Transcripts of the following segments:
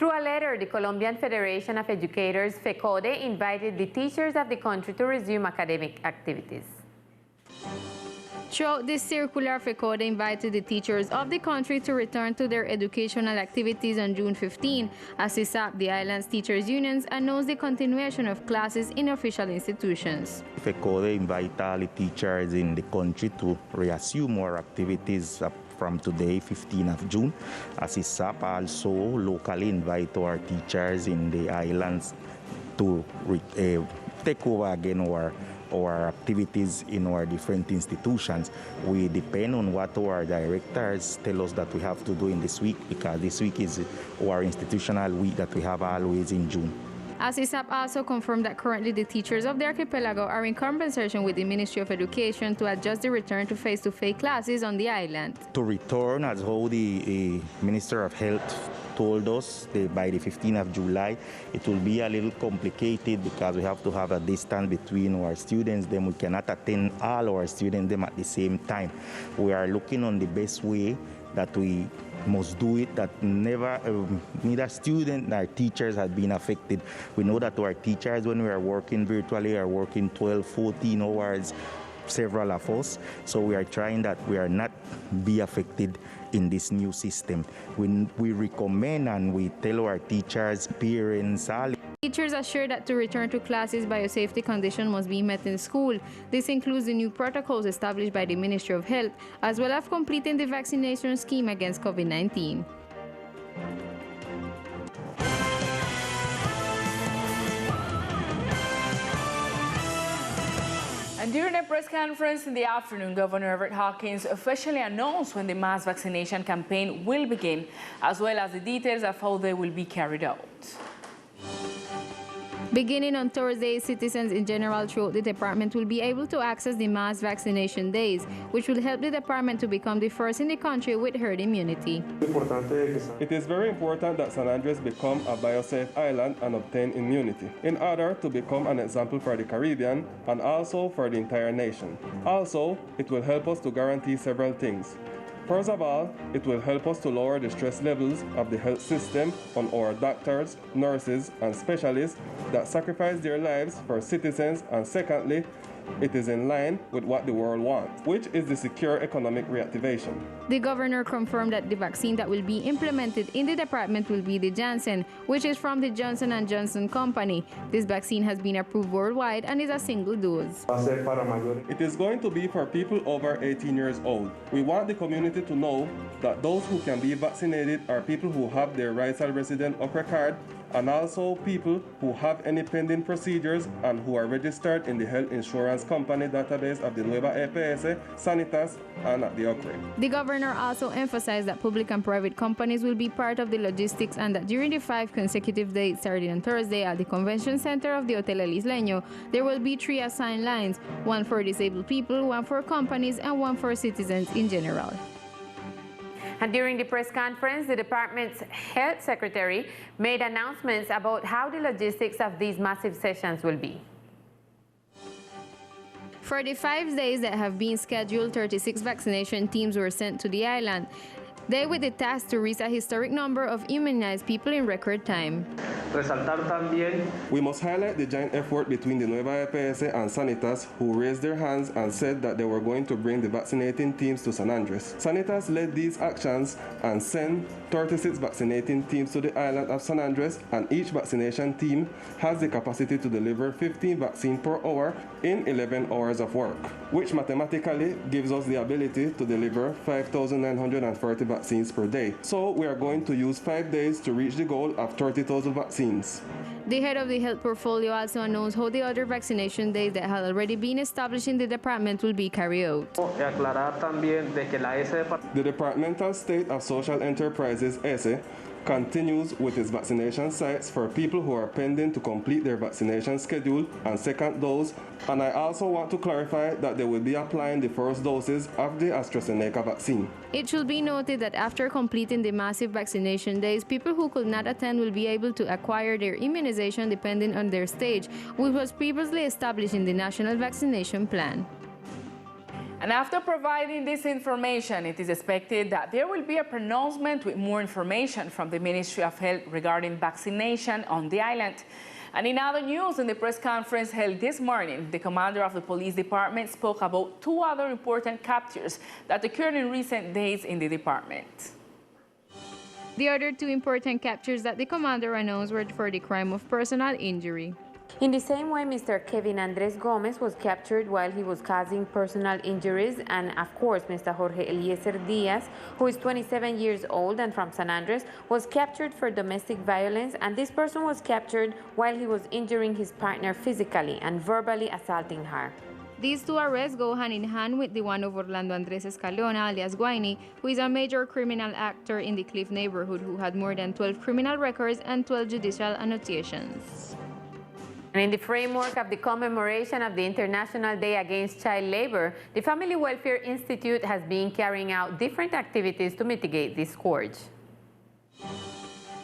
Through a letter, the Colombian Federation of Educators, FECODE, invited the teachers of the country to resume academic activities. Throughout this circular, FECODE invited the teachers of the country to return to their educational activities on June 15. ASSISAP, the island's teachers' unions, announced the continuation of classes in official institutions. FECODE invites all the teachers in the country to resume our activities from today, 15th of June. ASSISAP also locally invite our teachers in the islands to take over again our activities in our different institutions. We depend on what our directors tell us that we have to do in this week, because this week is our institutional week that we have always in June. ASSISAP also confirmed that currently the teachers of the archipelago are in conversation with the Ministry of Education to adjust the return to face-to-face classes on the island. To return, as how the Minister of Health told us, by the 15th of July, it will be a little complicated because we have to have a distance between our students. Then we cannot attend all our students them at the same time. We are looking on the best way that we must do it, that neither student nor teachers have been affected. We know that our teachers, when we are working virtually, are working 12, 14 hours, several of us. So we are trying that we are not be affected in this new system. We recommend and we tell our teachers, parents, all. Teachers assure that to return to classes, biosafety conditions must be met in school. This includes the new protocols established by the Ministry of Health, as well as completing the vaccination scheme against COVID-19. And during a press conference in the afternoon, Governor Everett Hawkins officially announced when the mass vaccination campaign will begin, as well as the details of how they will be carried out. Beginning on Thursday, citizens in general throughout the department will be able to access the mass vaccination days, which will help the department to become the first in the country with herd immunity. It is very important that San Andres become a biosafe island and obtain immunity in order to become an example for the Caribbean and also for the entire nation. Also, it will help us to guarantee several things. First of all, it will help us to lower the stress levels of the health system on our doctors, nurses, and specialists that sacrifice their lives for citizens. And secondly, it is in line with what the world wants, which is the secure economic reactivation. The governor confirmed that the vaccine that will be implemented in the department will be the Janssen, which is from the Johnson & Johnson company. This vaccine has been approved worldwide and is a single dose. It is going to be for people over 18 years old. We want the community to know that those who can be vaccinated are people who have their rightful resident upper card, and also people who have any pending procedures and who are registered in the health insurance company database of the Nueva EPS, Sanitas, and at the OCRE. The governor also emphasized that public and private companies will be part of the logistics, and that during the 5 consecutive days starting on Thursday at the convention center of the Teleislas, there will be 3 assigned lines, 1 for disabled people, 1 for companies, and 1 for citizens in general. And during the press conference, the department's health secretary made announcements about how the logistics of these massive sessions will be. For the 5 days that have been scheduled, 36 vaccination teams were sent to the island. They with the task to reach a historic number of immunized people in record time. We must highlight the joint effort between the Nueva EPS and Sanitas, who raised their hands and said that they were going to bring the vaccinating teams to San Andres. Sanitas led these actions and sent 36 vaccinating teams to the island of San Andres, and each vaccination team has the capacity to deliver 15 vaccines per hour in 11 hours of work, which mathematically gives us the ability to deliver 5,940 vaccines per day. So we are going to use 5 days to reach the goal of 30,000 vaccines. The head of the health portfolio also announced how the other vaccination days that had already been established in the department will be carried out. The Departmental State of Social Enterprises, ESE, continues with its vaccination sites for people who are pending to complete their vaccination schedule and second dose. And I also want to clarify that they will be applying the first doses of the AstraZeneca vaccine. It should be noted that after completing the massive vaccination days, people who could not attend will be able to acquire their immunization depending on their stage, which was previously established in the National Vaccination Plan. And after providing this information, it is expected that there will be a pronouncement with more information from the Ministry of Health regarding vaccination on the island. And in other news, in the press conference held this morning, the commander of the police department spoke about 2 other important captures that occurred in recent days in the department. The other 2 important captures that the commander announced were for the crime of personal injury. In the same way, Mr. Kevin Andres Gomez was captured while he was causing personal injuries, and of course, Mr. Jorge Eliezer Diaz, who is 27 years old and from San Andres, was captured for domestic violence, and this person was captured while he was injuring his partner physically and verbally assaulting her. These 2 arrests go hand in hand with the one of Orlando Andres Escalona, alias Guaini, who is a major criminal actor in the Cliff neighborhood who had more than 12 criminal records and 12 judicial annotations. And in the framework of the commemoration of the International Day Against Child Labor, the Family Welfare Institute has been carrying out different activities to mitigate this scourge.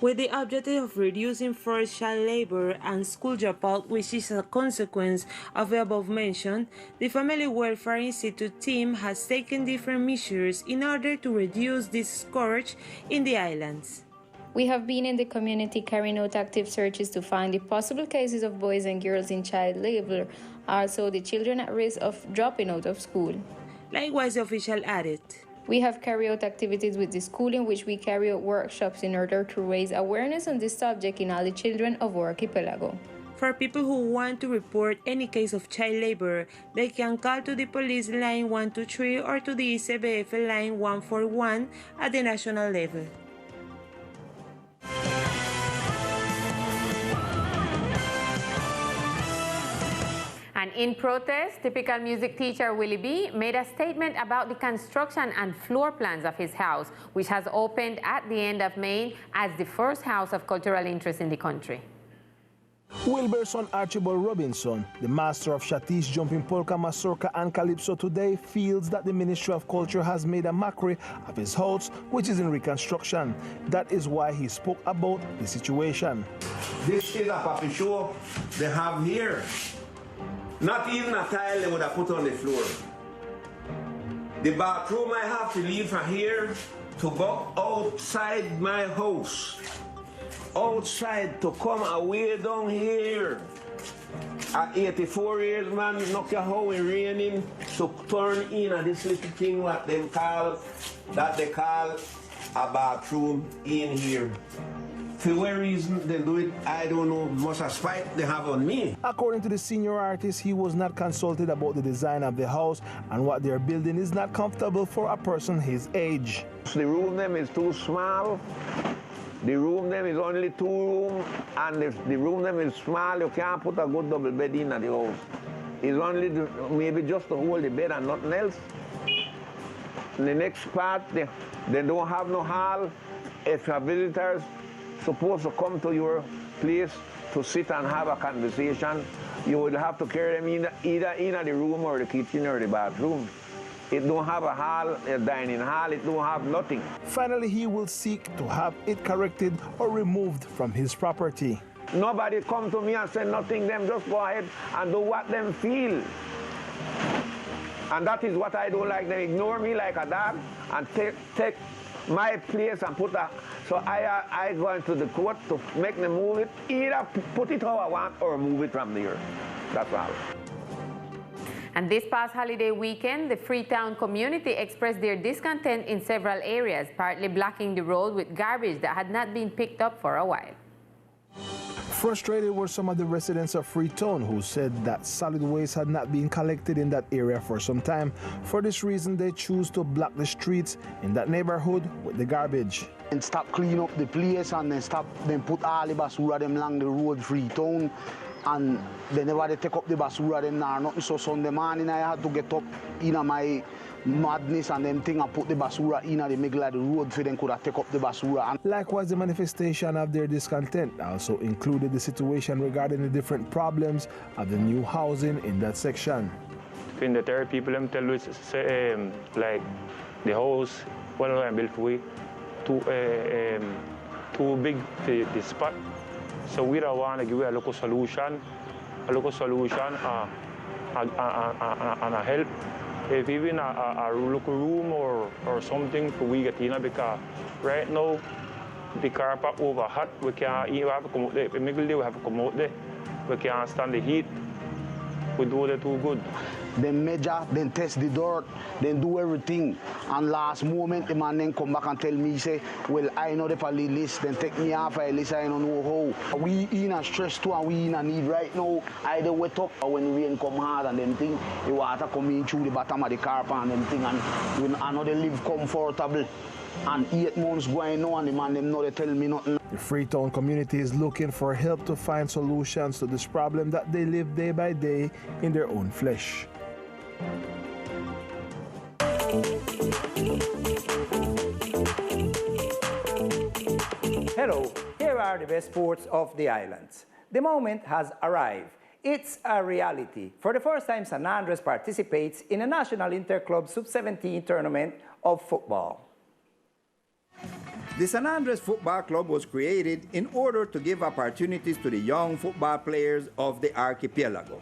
With the objective of reducing forced child labor and school dropout, which is a consequence of the above mentioned, the Family Welfare Institute team has taken different measures in order to reduce this scourge in the islands. We have been in the community carrying out active searches to find the possible cases of boys and girls in child labor, also the children at risk of dropping out of school. Likewise, the official added, we have carried out activities with the school in which we carry out workshops in order to raise awareness on this subject in all the children of our archipelago. For people who want to report any case of child labor, they can call to the police line 123 or to the ICBF line 141 at the national level. And in protest, typical music teacher Willie B made a statement about the construction and floor plans of his house, which has opened at the end of May as the first house of cultural interest in the country. Wilbur's son Archibald Robinson, the master of Shatish, jumping polka, mazurka and calypso today, feels that the Ministry of Culture has made a mockery of his house, which is in reconstruction. That is why he spoke about the situation. This is a puppet show they have here. Not even a tile they would have put on the floor. The bathroom I have to leave from here to go outside my house. Outside to come away down here. At 84 years, man, knock your house in raining to turn in at this little thing what they call a bathroom in here. For what reason they do it, I don't know. Must have spite they have on me. According to the senior artist, he was not consulted about the design of the house, and what they're building is not comfortable for a person his age. The room them is too small. The room them is only 2 rooms, and if the room them is small, you can't put a good double bed in at the house. It's only maybe just to hold the bed and nothing else. In the next part, they don't have no hall. If your visitors supposed to come to your place to sit and have a conversation, you would have to carry them either in the room or the kitchen or the bathroom. It don't have a hall, a dining hall, it don't have nothing. Finally, he will seek to have it corrected or removed from his property. Nobody come to me and say nothing, them just go ahead and do what them feel. And that is what I don't like. They ignore me like a dog and take my place and put a... So I go into the court to make them move it, either put it how I want or move it from there. That's all. And this past holiday weekend, the Freetown community expressed their discontent in several areas, partly blocking the road with garbage that had not been picked up for a while. Frustrated were some of the residents of Freetown who said that solid waste had not been collected in that area for some time. For this reason, they choose to block the streets in that neighborhood with the garbage. And stop clean up the place and then put all the basura them along the road Freetown. And they never take up the basura them nor nothing. So Sunday morning I had to get up in my madness and them thing and put the basura in the middle of the road for them could have take up the basura. Likewise, the manifestation of their discontent also included the situation regarding the different problems of the new housing in that section. In the third people them tell us like the house one of them built for we too big for the spot. So we don't want to give a local solution and a help if even a local room or something for we get in, because right now the car park over hot, we can't even have to come out there. We have to come out there. We can't stand the heat. We do it too good. Then measure, then test the dirt, then do everything. And last moment, the man then come back and tell me, say, well, I know the police list, then take me off a list, I don't know how. We in a stress too, and we in a need right now. Either wet up, or when rain come hard and them thing, the water coming through the bottom of the car and them thing, and when I know they live comfortable. And 8 months going on, the man them know they tell me nothing. The Freetown community is looking for help to find solutions to this problem that they live day by day in their own flesh. Hello, here are the best sports of the islands. The moment has arrived. It's a reality. For the first time, San Andres participates in a national interclub sub-17 tournament of football. The San Andres Football Club was created in order to give opportunities to the young football players of the archipelago.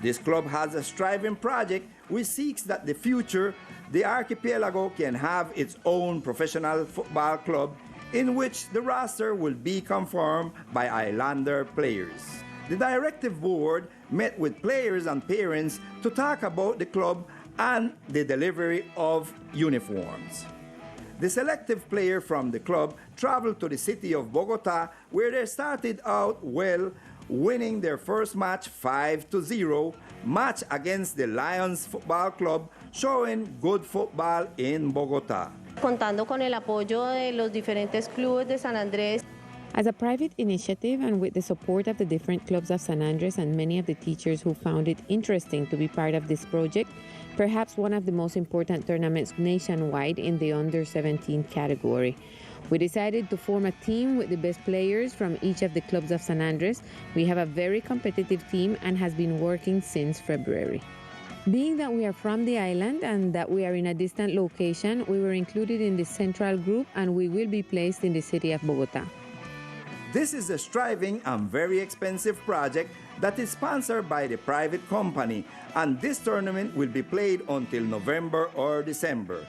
This club has a striving project which seeks that in the future the archipelago can have its own professional football club in which the roster will be confirmed by Islander players. The directive board met with players and parents to talk about the club and the delivery of uniforms. The selective player from the club traveled to the city of Bogota, where they started out well, winning their first match 5-0, match against the Lions Football Club, showing good football in Bogota. Contando con el apoyo de los diferentes clubes de San Andrés. As a private initiative and with the support of the different clubs of San Andres and many of the teachers who found it interesting to be part of this project, perhaps one of the most important tournaments nationwide in the under-17 category. We decided to form a team with the best players from each of the clubs of San Andres. We have a very competitive team and has been working since February. Being that we are from the island and that we are in a distant location, we were included in the central group and we will be placed in the city of Bogota. This is a striving and very expensive project that is sponsored by the private company, and this tournament will be played until November or December.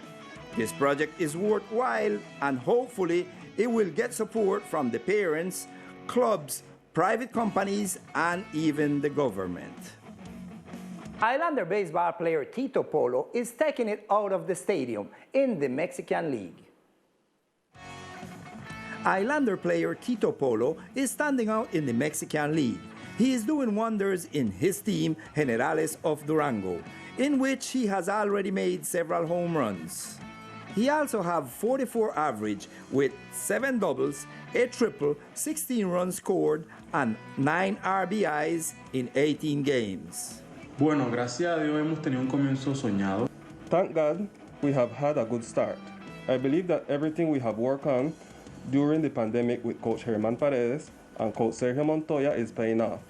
This project is worthwhile, and hopefully it will get support from the parents, clubs, private companies, and even the government. Islander baseball player Tito Polo is taking it out of the stadium in the Mexican League. Islander player Tito Polo is standing out in the Mexican League. He is doing wonders in his team, Generales of Durango, in which he has already made several home runs. He also has 44 average with 7 doubles, a triple, 16 runs scored, and 9 RBIs in 18 games. Bueno, gracias a Dios hemos tenido un comienzo soñado. Thank God we have had a good start. I believe that everything we have worked on during the pandemic with Coach Germán Paredes and Coach Sergio Montoya is paying off.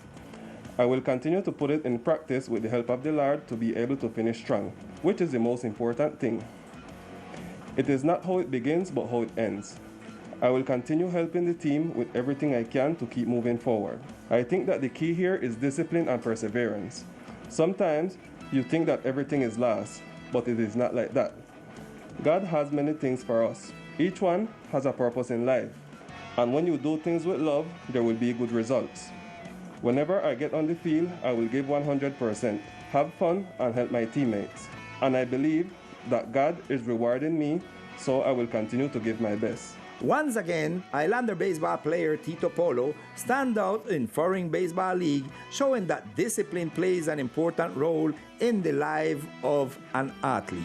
I will continue to put it in practice with the help of the Lord to be able to finish strong, which is the most important thing. It is not how it begins, but how it ends. I will continue helping the team with everything I can to keep moving forward. I think that the key here is discipline and perseverance. Sometimes you think that everything is lost, but it is not like that. God has many things for us. Each one has a purpose in life, and when you do things with love, there will be good results. Whenever I get on the field, I will give 100%, have fun, and help my teammates. And I believe that God is rewarding me, so I will continue to give my best. Once again, Islander baseball player Tito Polo stands out in Foreign Baseball League, showing that discipline plays an important role in the life of an athlete.